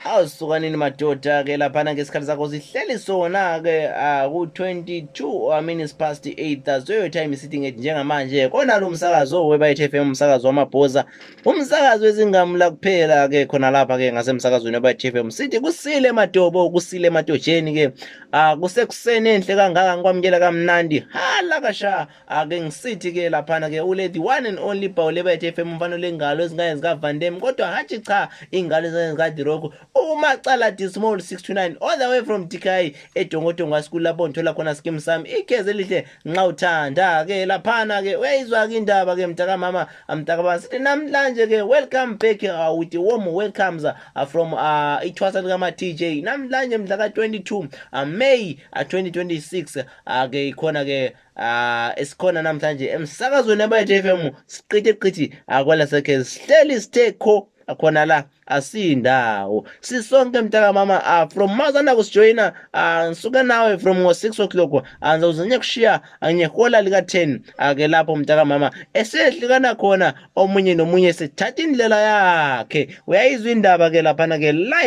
Awusukanini madoda ke laphana ngesikhathi sakho sihleli sona ke ku 22 minutes past 8 that's your time sitting at njengamanje kona lo msakazo weBayit FM umsakazo wamabhoza umsakazo wezingamla kuphela ke khona lapha ke ngasemsakazweni weBayit FM sithi kusile madobo kusile matojeni ke kusekuseni enhle kangaka ngikwamukela kamnandi hala kasha ake ngisithi ke laphana ke ule the one and only Paul leBayit FM umfana lengalo ezingaye zika Van Dam kodwa hathi cha ingalo ezika Diroko umacala Dismall 629 all the way from DKI eDongodongo School lapho ngithola khona skim sami igeze lihle nxa uthanda ke laphana ke uyayizwa ke indaba ke mtaka mama amtaka baba sithi namhlanje ke welcome back with the warm welcomes from ithwasa lika TJ namhlanje mhla ka 22 May 2026 ke ikhona ke esikhona namhlanje emsakazweni weBayit FM siqithi akwala sekhe sihleli sithekho akhona la asindawo sisonke mtaka mama from mazana kusijoyina ngisuka nawe from 6 o'clock angizozenye kushiya angihola lika 10 ake lapho mtaka mama esehlukana khona omunye nomunye sethatha indlela yakhe uyayizwa indaba ke laphana ke live